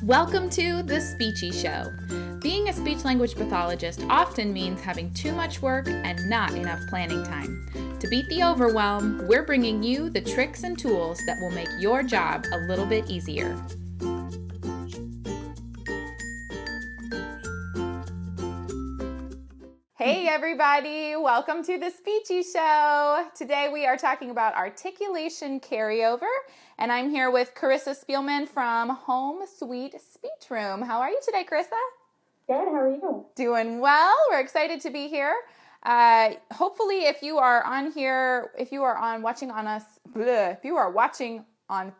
Welcome to the Speechie Show. Being a speech-language pathologist often means having too much work and not enough planning time. To beat the overwhelm, we're bringing you the tricks and tools that will make your job a little bit easier. Hey everybody, welcome to the Speechie Show. Today we are talking about articulation carryover, and I'm here with Carissa Speelman from Home Sweet Speech Room. How are you today, Carissa? Good, how are you? Doing well. We're excited to be here. Hopefully if you are on here, if you are watching on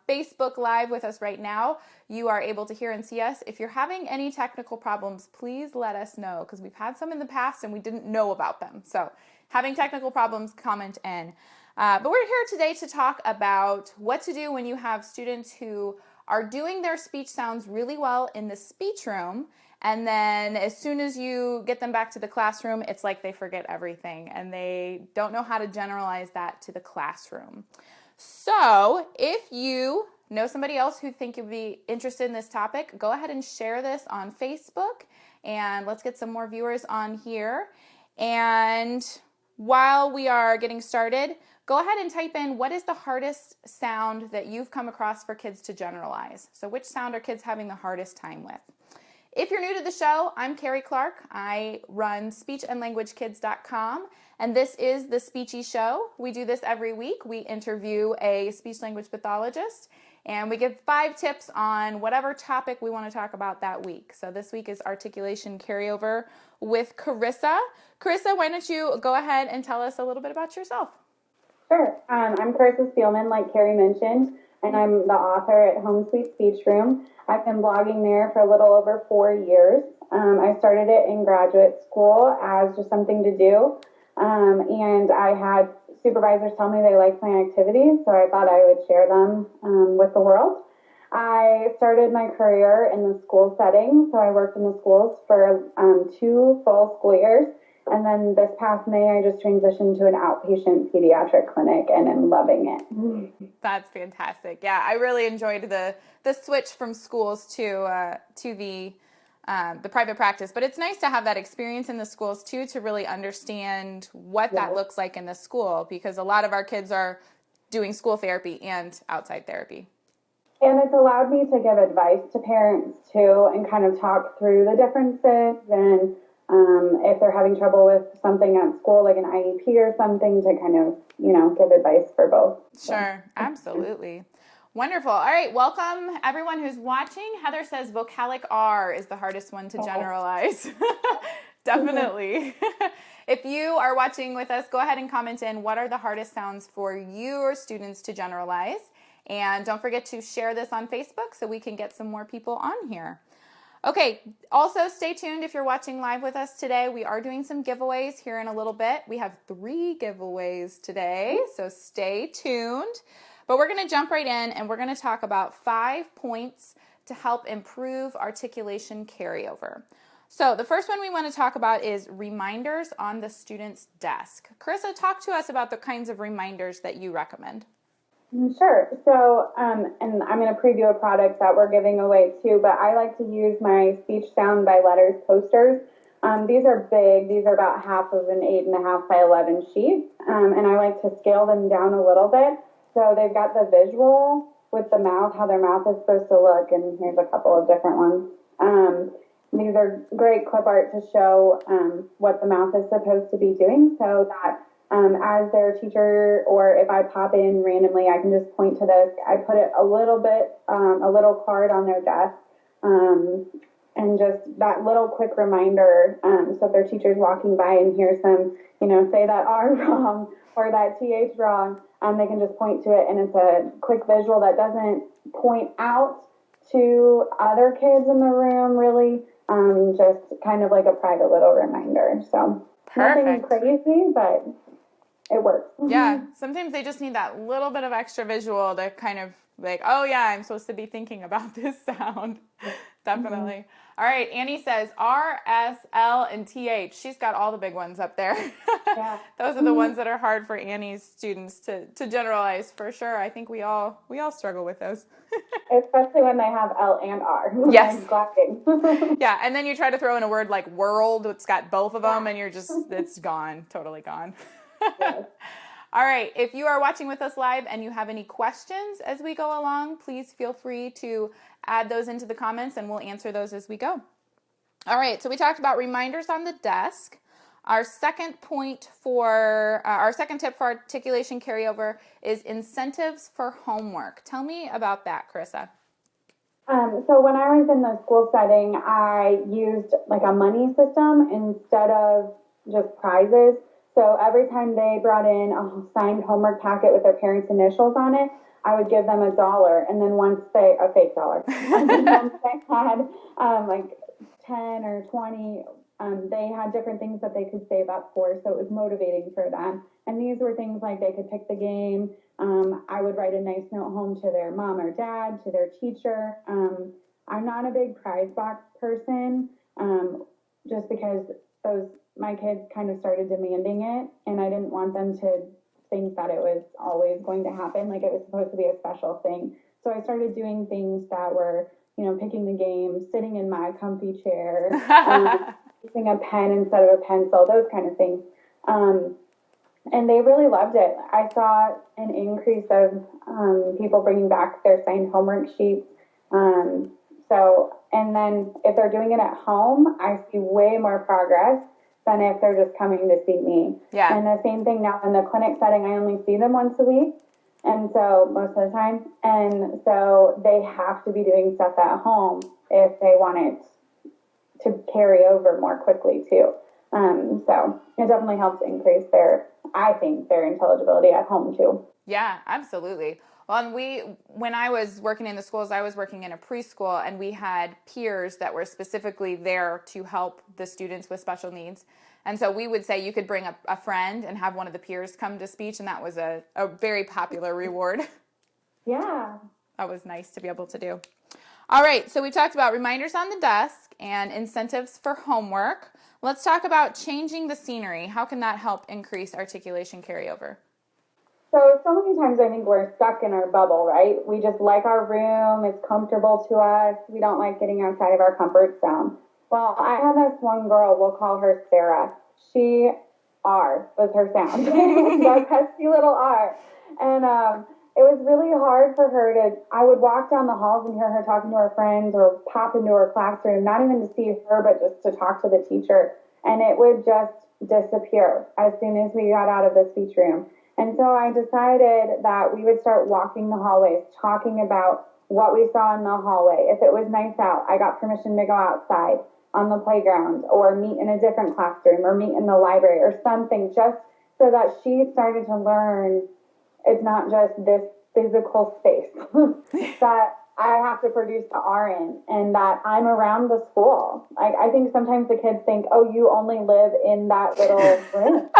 Facebook Live with us right now, you are able to hear and see us. If you're having any technical problems, please let us know, because we've had some in the past and we didn't know about them. So having technical problems, comment in. But we're here today to talk about what to do when you have students who are doing their speech sounds really well in the speech room, and then as soon as you get them back to the classroom, it's like they forget everything and they don't know how to generalize that to the classroom. So if you know somebody else who think you'd be interested in this topic, go ahead and share this on Facebook, and let's get some more viewers on here. And while we are getting started, go ahead and type in what is the hardest sound that you've come across for kids to generalize. So which sound are kids having the hardest time with? If you're new to the show, I'm Carrie Clark. I run speechandlanguagekids.com, and this is the Speechie Show. We do this every week. We interview a speech-language pathologist, and we give 5 tips on whatever topic we want to talk about that week. So this week is articulation carryover with Carissa. Carissa, why don't you go ahead and tell us a little bit about yourself? Sure. I'm Carissa Speelman, like Carrie mentioned, and I'm the author at Home Sweet Speech Room. I've been blogging there for a little over 4 years. I started it in graduate school as just something to do, and I had supervisors tell me they liked my activities, so I thought I would share them with the world. I started my career in the school setting, so I worked in the schools for 2 full school years. And then this past May, I just transitioned to an outpatient pediatric clinic, and I'm loving it. That's fantastic. Yeah, I really enjoyed the switch from schools to the private practice. But it's nice to have that experience in the schools too, to really understand what that looks like in the school, because a lot of our kids are doing school therapy and outside therapy. And it's allowed me to give advice to parents too, and kind of talk through the differences, and if they're having trouble with something at school, like an IEP or something, to kind of, give advice for both. Sure, absolutely. Wonderful. All right, welcome everyone who's watching. Heather says vocalic R is the hardest one to generalize. Definitely. If you are watching with us, go ahead and comment in what are the hardest sounds for your students to generalize. And don't forget to share this on Facebook so we can get some more people on here. Okay, also stay tuned if you're watching live with us today. We are doing some giveaways here in a little bit. We have 3 giveaways today, so stay tuned. But we're going to jump right in, and we're going to talk about 5 points to help improve articulation carryover. So the first one we want to talk about is reminders on the student's desk. Carissa, talk to us about the kinds of reminders that you recommend. Sure. So, and I'm going to preview a product that we're giving away too, but I like to use my speech sound by letters posters. These are big. These are about half of an 8.5 by 11 sheet. And I like to scale them down a little bit. So they've got the visual with the mouth, how their mouth is supposed to look. And here's a couple of different ones. These are great clip art to show what the mouth is supposed to be doing, so that as their teacher, or if I pop in randomly, I can just point to this. I put it a little card on their desk, and just that little quick reminder, so if their teacher's walking by and hears them, say that R wrong or that TH wrong, they can just point to it, and it's a quick visual that doesn't point out to other kids in the room, really, just kind of like a private little reminder. So Perfect. Nothing crazy, but it works. Yeah, sometimes they just need that little bit of extra visual to kind of like, oh yeah, I'm supposed to be thinking about this sound. Definitely. Mm-hmm. All right. Annie says R, S, L, and TH. She's got all the big ones up there. Yeah. Those are the ones that are hard for Annie's students to generalize for sure. I think we all struggle with those. Especially when they have L and R. Yes. Yeah. And then you try to throw in a word like world. It's got both of them and you're just, it's gone. Totally gone. Yes. All right, if you are watching with us live and you have any questions as we go along, please feel free to add those into the comments and we'll answer those as we go. All right, so we talked about reminders on the desk. Our second point for, our second tip for articulation carryover is incentives for homework. Tell me about that, Karissa. So when I was in the school setting, I used like a money system instead of just prizes. So every time they brought in a signed homework packet with their parents' initials on it, I would give them $1. And then once a fake dollar, and then once they had like 10 or 20, they had different things that they could save up for. So it was motivating for them. And these were things like they could pick the game. I would write a nice note home to their mom or dad, to their teacher. I'm not a big prize box person, just because my kids kind of started demanding it, and I didn't want them to think that it was always going to happen, like it was supposed to be a special thing. So I started doing things that were, picking the game, sitting in my comfy chair, using a pen instead of a pencil, those kind of things. And they really loved it. I saw an increase of people bringing back their signed homework sheets. And then if they're doing it at home, I see way more progress than if they're just coming to see me. Yeah. And the same thing now in the clinic setting, I only see them once a week. And so most of the time. And so they have to be doing stuff at home if they want it to carry over more quickly too. So it definitely helps increase their intelligibility at home too. Yeah, absolutely. Well, and when I was working in the schools, I was working in a preschool, and we had peers that were specifically there to help the students with special needs. And so we would say you could bring a friend and have one of the peers come to speech, and that was a very popular reward. Yeah. That was nice to be able to do. All right, so we talked about reminders on the desk and incentives for homework. Let's talk about changing the scenery. How can that help increase articulation carryover? So many times I think we're stuck in our bubble, right? We just like our room. It's comfortable to us. We don't like getting outside of our comfort zone. Well, I have this one girl, we'll call her Sarah. R was her sound. That pesky little R. And it was really hard for her I would walk down the halls and hear her talking to her friends or pop into her classroom, not even to see her, but just to talk to the teacher. And it would just disappear as soon as we got out of the speech room. And so I decided that we would start walking the hallways, talking about what we saw in the hallway. If it was nice out, I got permission to go outside on the playground or meet in a different classroom or meet in the library or something, just so that she started to learn it's not just this physical space that I have to produce the R in, and that I'm around the school. I think sometimes the kids think, oh, you only live in that little room.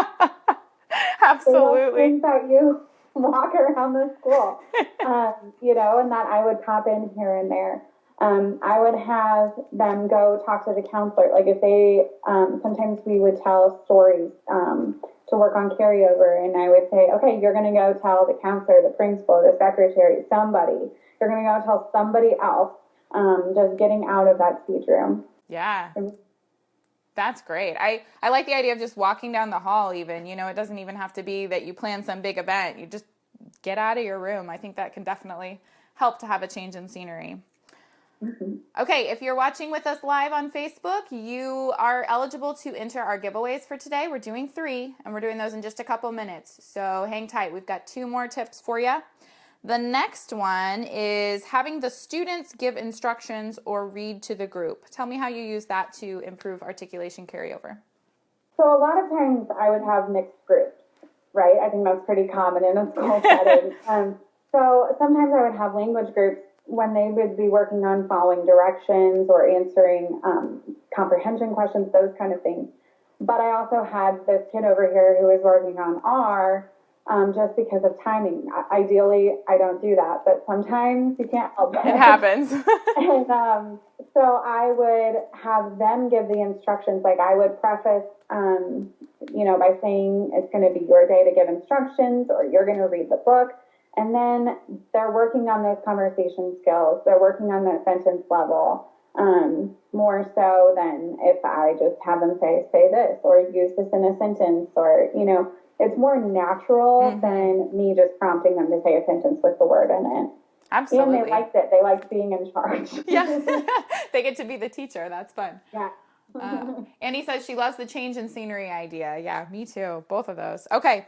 Absolutely. They don't think that you walk around the school, and that I would pop in here and there. I would have them go talk to the counselor. Like if they, sometimes we would tell stories to work on carryover, and I would say, okay, you're going to go tell the counselor, the principal, the secretary, somebody. You're going to go tell somebody else, just getting out of that speech room. Yeah. That's great. I like the idea of just walking down the hall even. It doesn't even have to be that you plan some big event. You just get out of your room. I think that can definitely help to have a change in scenery. Mm-hmm. Okay, if you're watching with us live on Facebook, you are eligible to enter our giveaways for today. We're doing 3, and we're doing those in just a couple minutes. So hang tight. We've got 2 more tips for you. The next one is having the students give instructions or read to the group. Tell me how you use that to improve articulation carryover. So a lot of times I would have mixed groups, right? I think that's pretty common in a school setting. So sometimes I would have language groups when they would be working on following directions or answering comprehension questions, those kind of things. But I also had this kid over here who was working on R, just because of timing. Ideally, I don't do that, but sometimes you can't help it. It happens. And So I would have them give the instructions. Like I would preface, by saying it's going to be your day to give instructions or you're going to read the book. And then they're working on those conversation skills. They're working on that sentence level, more so than if I just have them say this or use this in a sentence or, it's more natural than me just prompting them to say a sentence with the word in it. Absolutely. And they liked it. They liked being in charge. Yeah. They get to be the teacher. That's fun. Yeah. Annie says she loves the change in scenery idea. Yeah, me too. Both of those. Okay.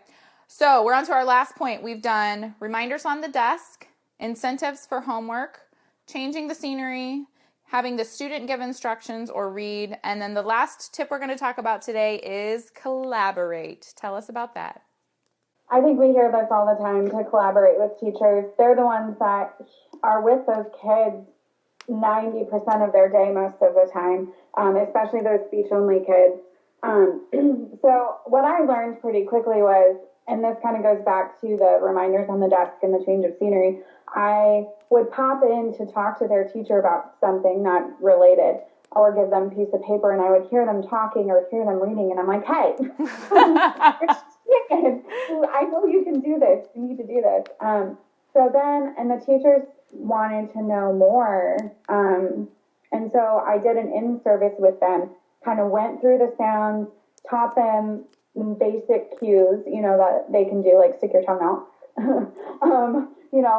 So we're on to our last point. We've done reminders on the desk, incentives for homework, changing the scenery, having the student give instructions or read. And then the last tip we're going to talk about today is collaborate. Tell us about that. I think we hear this all the time, to collaborate with teachers. They're the ones that are with those kids 90% of their day most of the time, especially those speech-only kids. So what I learned pretty quickly was, and this kind of goes back to the reminders on the desk and the change of scenery, I would pop in to talk to their teacher about something not related or give them a piece of paper, and I would hear them talking or hear them reading, and I'm like, hey, I know you can do this. You need to do this. So then, and the teachers wanted to know more. And so I did an in-service with them, kind of went through the sounds, taught them basic cues, that they can do, like stick your tongue out,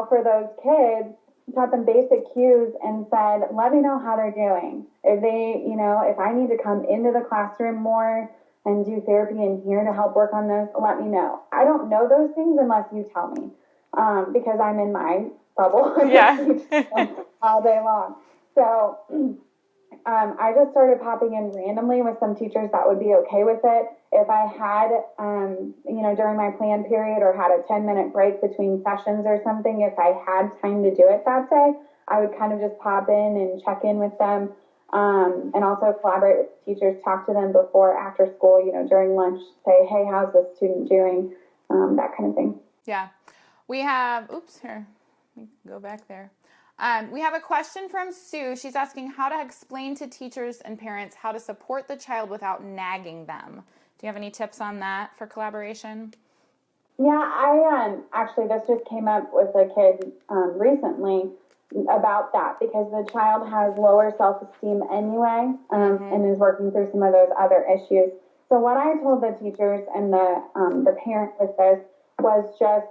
for those kids, taught them basic cues and said, let me know how they're doing. If they, if I need to come into the classroom more and do therapy in here to help work on those, let me know. I don't know those things unless you tell me, because I'm in my bubble all day long. So I just started popping in randomly with some teachers that would be okay with it. If I had, during my plan period or had a 10-minute break between sessions or something, if I had time to do it that day, I would kind of just pop in and check in with them, and also collaborate with teachers, talk to them before, after school, during lunch, say, hey, how's this student doing? That kind of thing. Yeah. We have, here, let me go back there. We have a question from Sue. She's asking how to explain to teachers and parents how to support the child without nagging them. Do you have any tips on that for collaboration? Yeah, I actually, this just came up with a kid recently about that, because the child has lower self-esteem anyway, and is working through some of those other issues. So what I told the teachers and the parent with this was just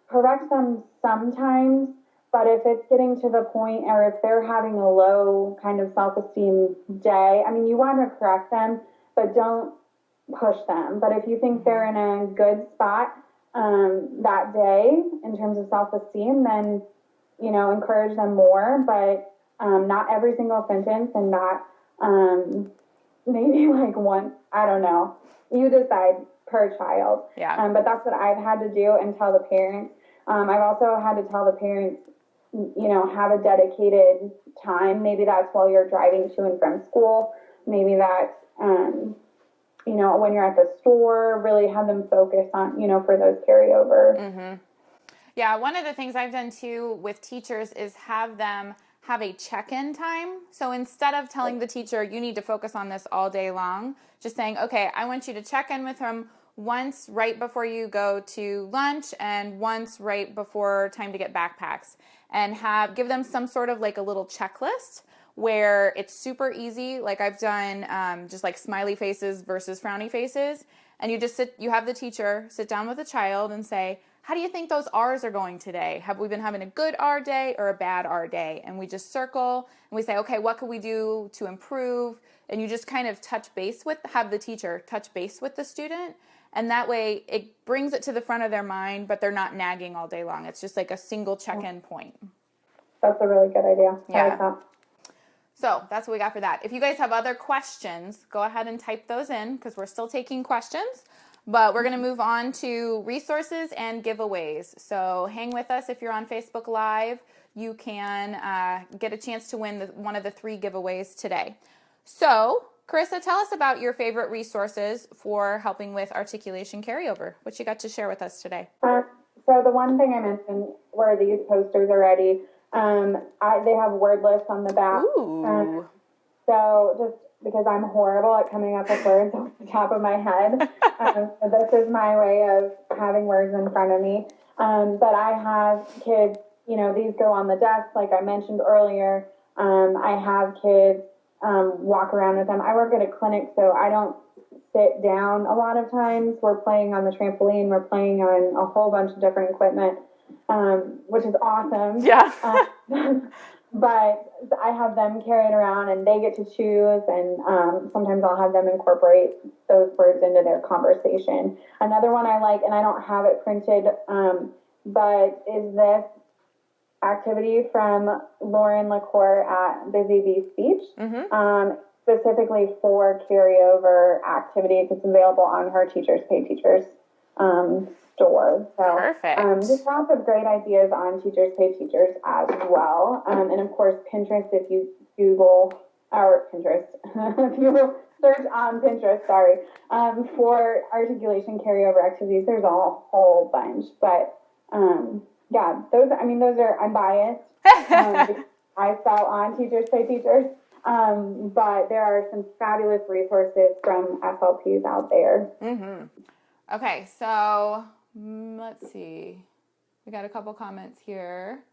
correct them sometimes, but if it's getting to the point, or if they're having a low kind of self-esteem day, you want to correct them, but don't push them. But if you think they're in a good spot that day in terms of self-esteem, then, encourage them more, but not every single sentence, and not maybe like one, I don't know. You decide per child. Yeah. But that's what I've had to do and tell the parents. I've also had to tell the parents, have a dedicated time. Maybe that's while you're driving to and from school. Maybe that's, when you're at the store, really have them focus on, for those carryover. Mm-hmm. Yeah, one of the things I've done too with teachers is have them have a check-in time. So instead of telling the teacher, you need to focus on this all day long, just saying, okay, I want you to check in with them once right before you go to lunch and once right before time to get backpacks, and give them some sort of like a little checklist where it's super easy. Like I've done just like smiley faces versus frowny faces. And you have the teacher sit down with the child and say, how do you think those R's are going today? Have we been having a good R day or a bad R day? And we just circle and we say, okay, what can we do to improve? And you just kind of have the teacher touch base with the student. And that way it brings it to the front of their mind, but they're not nagging all day long. It's just like a single check-in point. That's a really good idea. Yeah. I like that. So that's what we got for that. If you guys have other questions, go ahead and type those in, because we're still taking questions. But we're going to move on to resources and giveaways. So hang with us. If you're on Facebook Live, you can get a chance to win one of the 3 giveaways today. So, Karissa, tell us about your favorite resources for helping with articulation carryover. What you got to share with us today? So the one thing I mentioned were these posters already. They have word lists on the back. Ooh. So just because I'm horrible at coming up with words off the top of my head, this is my way of having words in front of me. But I have kids, these go on the desk, like I mentioned earlier. I have kids walk around with them. I work at a clinic, so I don't sit down a lot of times. We're playing on the trampoline. We're playing on a whole bunch of different equipment, which is awesome. Yeah. But I have them carry it around, and they get to choose, and sometimes I'll have them incorporate those words into their conversation. Another one I like, and I don't have it printed, but is this activity from Lauren LaCour at Busy Bee Speech, specifically for carryover activities. It's available on her Teachers Pay Teachers store. So, perfect. Just lots of great ideas on Teachers Pay Teachers as well. And of course, Pinterest, if you Google, or Pinterest, if you search on Pinterest, for articulation carryover activities, there's a whole bunch. But, yeah, those are, I'm biased. I sell on Teachers Pay Teachers. But there are some fabulous resources from SLPs out there. Okay, so let's see. We got a couple comments here.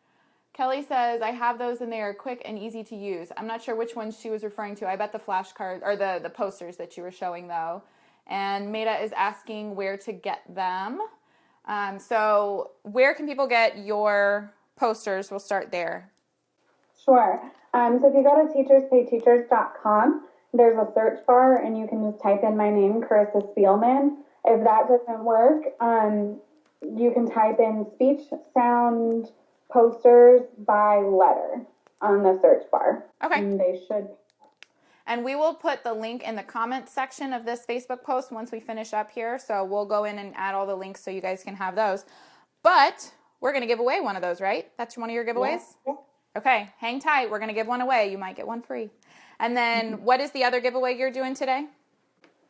Kelly says, I have those and they are quick and easy to use. I'm not sure which ones she was referring to. I bet the flashcards or the posters that you were showing, though. And Maida is asking where to get them. So where can people get your posters? We'll start there. Sure. So if you go to teacherspayteachers.com, there's a search bar, and you can just type in my name, Carissa Speelman. If that doesn't work, you can type in speech sound posters by letter on the search bar. Okay. And they should. And we will put the link in the comments section of this Facebook post once we finish up here. So we'll go in and add all the links so you guys can have those. But we're going to give away one of those, right? That's one of your giveaways? Yeah. Okay, hang tight. We're going to give one away. You might get one free. And then what is the other giveaway you're doing today?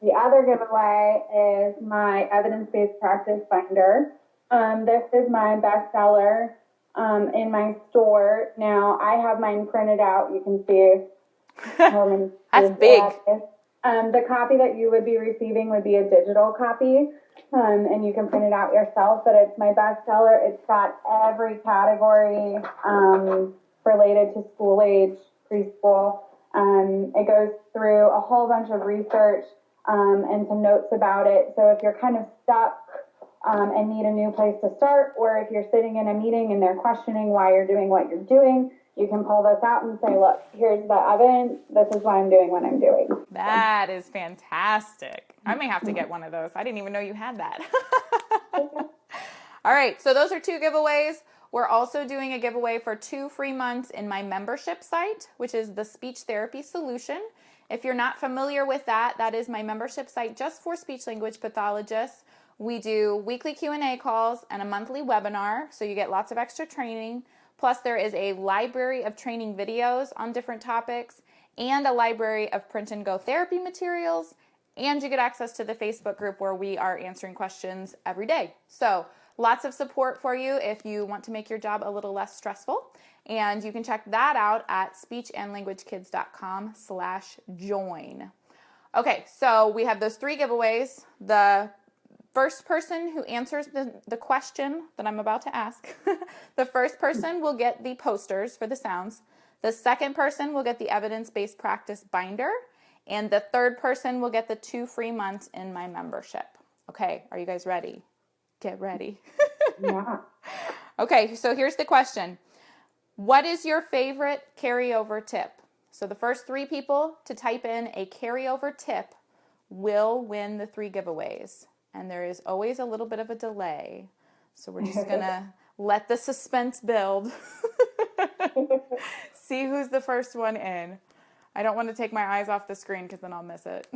The other giveaway is my evidence-based practice binder. This is my bestseller in my store. Now, I have mine printed out. You can see how many. That's big. The copy that you would be receiving would be a digital copy, and you can print it out yourself, but it's my bestseller. It's got every category related to school age, preschool. It goes through a whole bunch of research and some notes about it. So if you're kind of stuck and need a new place to start, or if you're sitting in a meeting and they're questioning why you're doing what you're doing, you can pull this out and say, look, here's the evidence. This is why I'm doing what I'm doing. That is fantastic. I may have to get one of those. I didn't even know you had that. All right, so those are 2 giveaways. We're also doing a giveaway for 2 free months in my membership site, which is the Speech Therapy Solution. If you're not familiar with that, that is my membership site just for speech language pathologists. We do weekly Q&A calls and a monthly webinar, so you get lots of extra training. Plus, there is a library of training videos on different topics and a library of print and go therapy materials. And you get access to the Facebook group where we are answering questions every day. So lots of support for you if you want to make your job a little less stressful. And you can check that out at speechandlanguagekids.com/join. Okay, so we have those 3 giveaways. The first person who answers the question that I'm about to ask, the first person will get the posters for the sounds. The second person will get the evidence-based practice binder. And the third person will get the 2 free months in my membership. Okay, are you guys ready? Get ready. Yeah. Okay, so here's the question. What is your favorite carryover tip? So the first 3 people to type in a carryover tip will win the 3 giveaways. And there is always a little bit of a delay. So we're just going to let the suspense build. See who's the first one in. I don't want to take my eyes off the screen because then I'll miss it.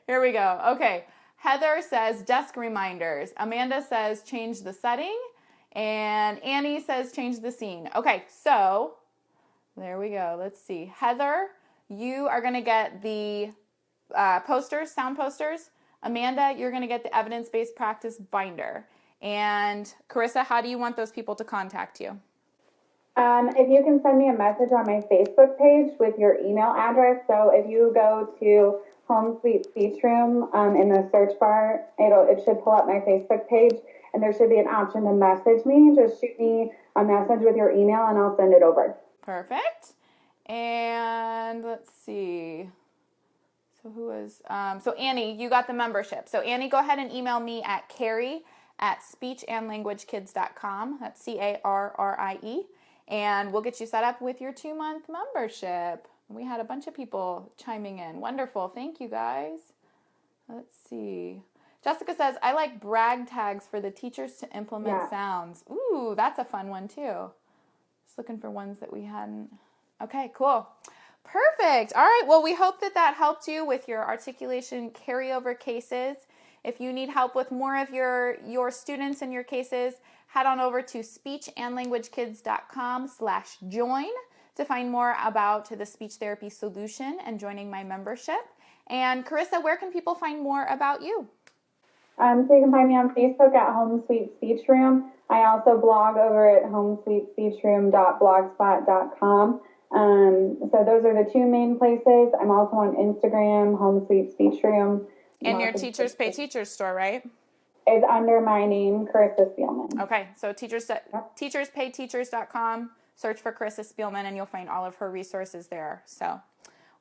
Here we go. Okay. Heather says desk reminders. Amanda says change the setting. And Annie says change the scene. Okay, so there we go. Let's see. Heather, you are going to get the posters, sound posters. Amanda, you're going to get the evidence-based practice binder. And Karissa, how do you want those people to contact you? If you can send me a message on my Facebook page with your email address. So if you go to Home Sweet Speech Room in the search bar, it should pull up my Facebook page, and there should be an option to message me. Just shoot me a message with your email, and I'll send it over. Perfect. And let's see. So who is, so Annie, you got the membership. So Annie, go ahead and email me at Carrie@speechandlanguagekids.com. That's Carrie. And we'll get you set up with your 2-month membership. We had a bunch of people chiming in. Wonderful. Thank you, guys. Let's see. Jessica says, I like brag tags for the teachers to implement sounds. Ooh, that's a fun one, too. Just looking for ones that we hadn't. Okay, cool. Perfect. All right. Well, we hope that helped you with your articulation carryover cases. If you need help with more of your students and your cases, head on over to speechandlanguagekids.com/join to find more about the speech therapy solution and joining my membership. And Karissa, where can people find more about you? So you can find me on Facebook at Home Sweet Speech Room. I also blog over at homesweetspeechroom.blogspot.com. So those are the 2 main places. I'm also on Instagram, Home Sweet Speech Room. And your Teachers Pay Teachers store, right? Is under my name, Carissa Speelman. Okay, so teacherspayteachers.com, search for Carissa Speelman, and you'll find all of her resources there. So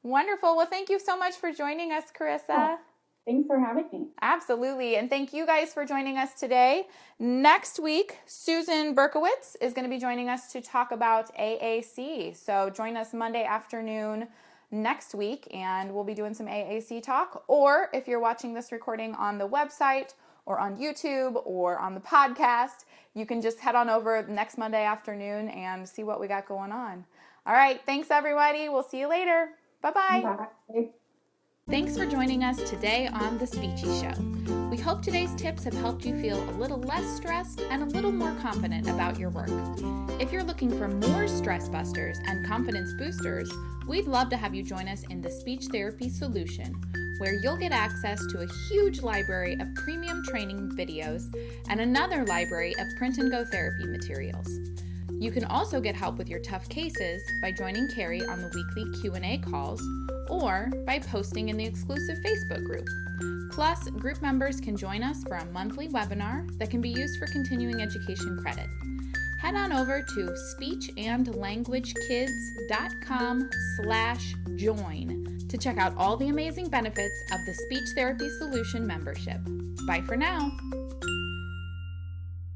wonderful. Well, thank you so much for joining us, Carissa. Oh, thanks for having me. Absolutely. And thank you guys for joining us today. Next week, Susan Berkowitz is going to be joining us to talk about AAC. So join us Monday afternoon next week, and we'll be doing some AAC talk. Or if you're watching this recording on the website or on YouTube or on the podcast, you can just head on over next Monday afternoon and see what we got going on. All right. Thanks, everybody. We'll see you later. Bye-bye. Bye. Thanks for joining us today on The Speechie Show. We hope today's tips have helped you feel a little less stressed and a little more confident about your work. If you're looking for more stress busters and confidence boosters, we'd love to have you join us in the Speech Therapy Solution, where you'll get access to a huge library of premium training videos and another library of print-and-go therapy materials. You can also get help with your tough cases by joining Carrie on the weekly Q&A calls or by posting in the exclusive Facebook group. Plus, group members can join us for a monthly webinar that can be used for continuing education credit. Head on over to speechandlanguagekids.com/join to check out all the amazing benefits of the Speech Therapy Solution membership. Bye for now.